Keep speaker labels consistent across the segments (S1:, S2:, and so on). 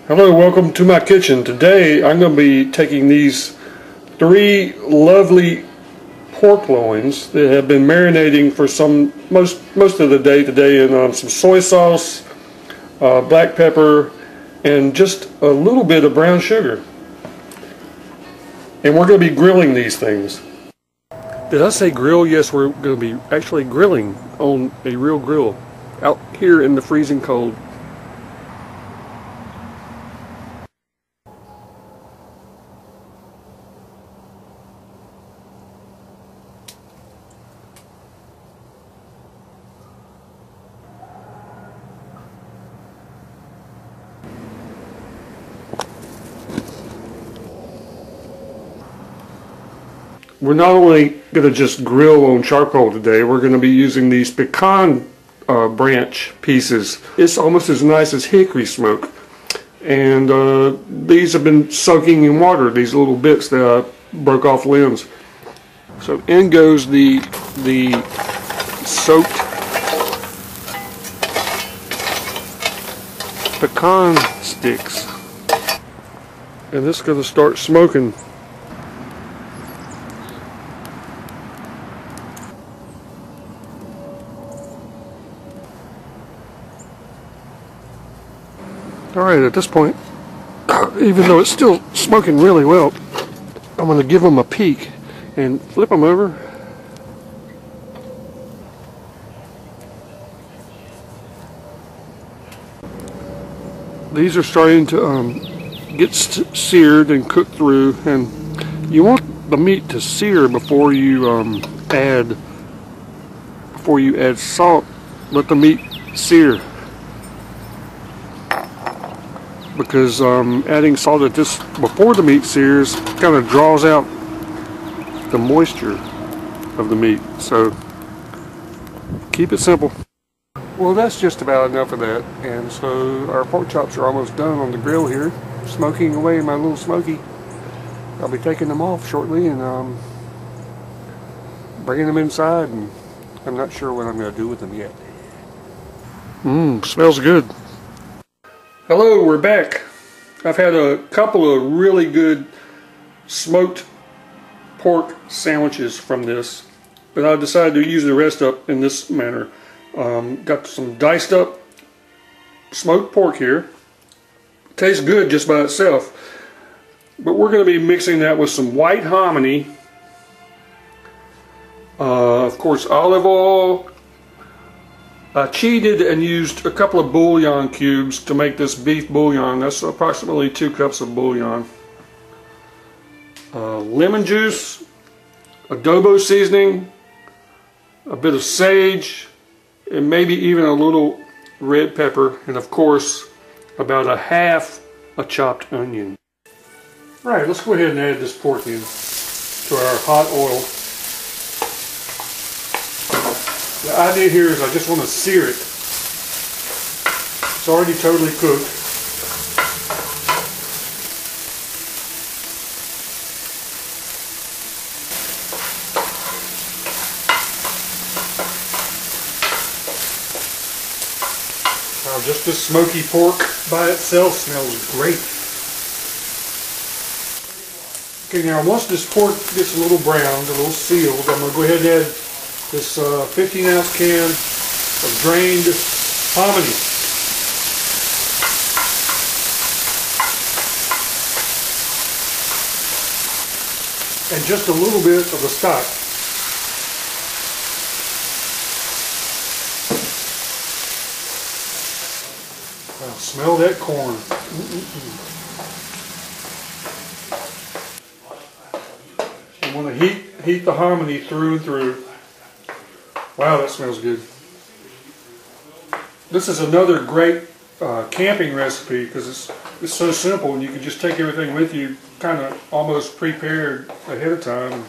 S1: Hello, welcome to my kitchen. Today I'm going to be taking these three lovely pork loins that have been marinating for most of the day today in some soy sauce, black pepper, and just a little bit of brown sugar. And we're going to be grilling these things. Did I say grill? Yes, we're going to be actually grilling on a real grill out here in the freezing cold. We're not only going to just grill on charcoal today, we're going to be using these pecan branch pieces. It's almost as nice as hickory smoke. And these have been soaking in water, these little bits that I broke off limbs. So in goes the soaked pecan sticks. And this is going to start smoking. Alright, at this point, even though it's still smoking really well, I'm going to give them a peek and flip them over. These are starting to get seared and cooked through, and you want the meat to sear before you add salt. Let the meat sear, because adding salt at this before the meat sears kind of draws out the moisture of the meat. So keep it simple. Well, that's just about enough of that, and so our pork chops are almost done on the grill here, smoking away my little smoky. I'll be taking them off shortly and bringing them inside, and I'm not sure what I'm going to do with them yet. Smells good. Hello, we're back. I've had a couple of really good smoked pork sandwiches from this, but I decided to use the rest up in this manner. Got some diced up smoked pork here. Tastes good just by itself, but we're going to be mixing that with some white hominy, of course olive oil. I cheated and used a couple of bouillon cubes to make this beef bouillon. That's approximately 2 cups of bouillon. Lemon juice, adobo seasoning, a bit of sage, and maybe even a little red pepper, and of course about a half a chopped onion. Alright, let's go ahead and add this pork in to our hot oil. The idea here is I just want to sear it. It's already totally cooked. Now, just this smoky pork by itself smells great. Okay, now once this pork gets a little browned, a little sealed, I'm going to go ahead and add this 15-ounce can of drained hominy. And just a little bit of the stock. Wow, smell that corn. You want to heat the hominy through and through. Wow, that smells good. This is another great camping recipe because it's so simple, and you can just take everything with you kind of almost prepared ahead of time.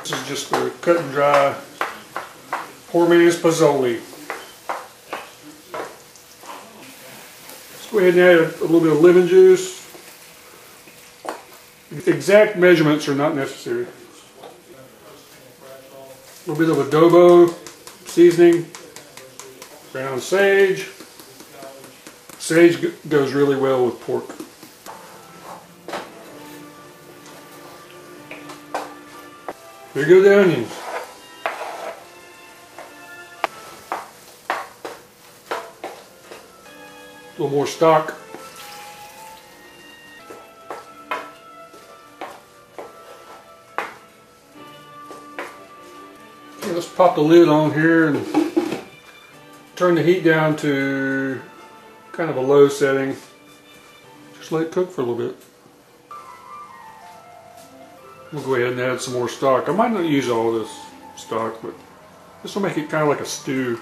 S1: This is just the cut and dry PoorMansPozole. Let's go ahead and add a little bit of lemon juice. Exact measurements are not necessary. A little bit of adobo seasoning, ground sage, Sage goes really well with pork. Here go the onions. A little more stock. Okay, let's pop the lid on here and turn the heat down to kind of a low setting. Just let it cook for a little bit. We'll go ahead and add some more stock. I might not use all this stock, but this will make it kind of like a stew.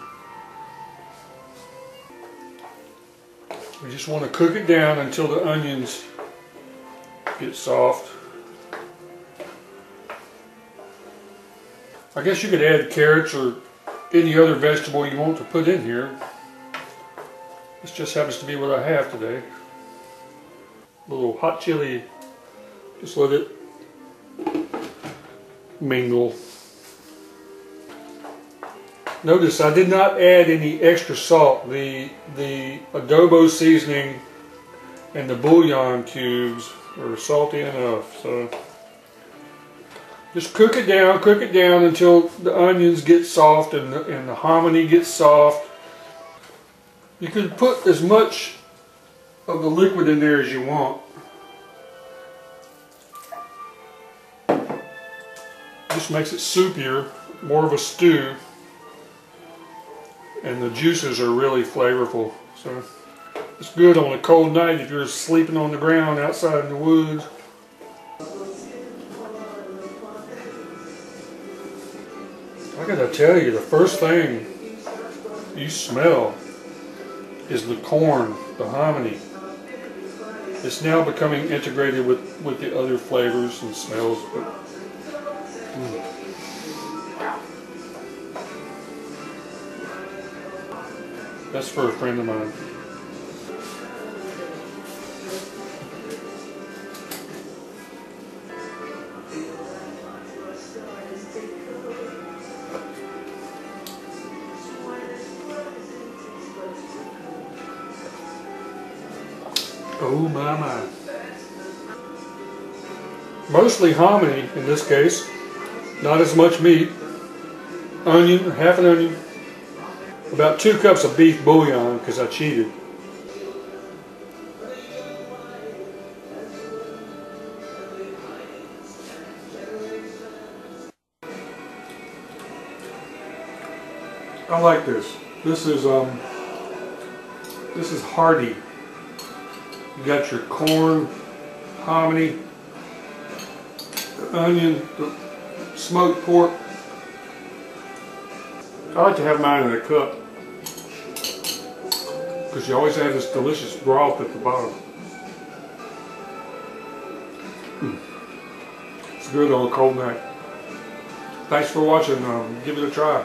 S1: We just want to cook it down until the onions get soft. I guess you could add carrots or any other vegetable you want to put in here. This just happens to be what I have today. A little hot chili. Just let it mingle. Notice I did not add any extra salt. The adobo seasoning and the bouillon cubes are salty enough. So just cook it down until the onions get soft and the hominy gets soft. You can put as much of the liquid in there as you want. Just makes it soupier, more of a stew. And the juices are really flavorful. So it's good on a cold night if you're sleeping on the ground outside in the woods. I gotta tell you, the first thing you smell is the corn, the hominy. It's now becoming integrated with the other flavors and smells. But, that's for a friend of mine. Oh my. Mostly hominy in this case, not as much meat. Onion, half an onion. About 2 cups of beef bouillon because I cheated. I like this. This is Hearty. You got your corn, hominy, the onion, the smoked pork. I like to have mine in a cup because you always have this delicious broth at the bottom. It's good on a cold night. Thanks for watching. Give it a try.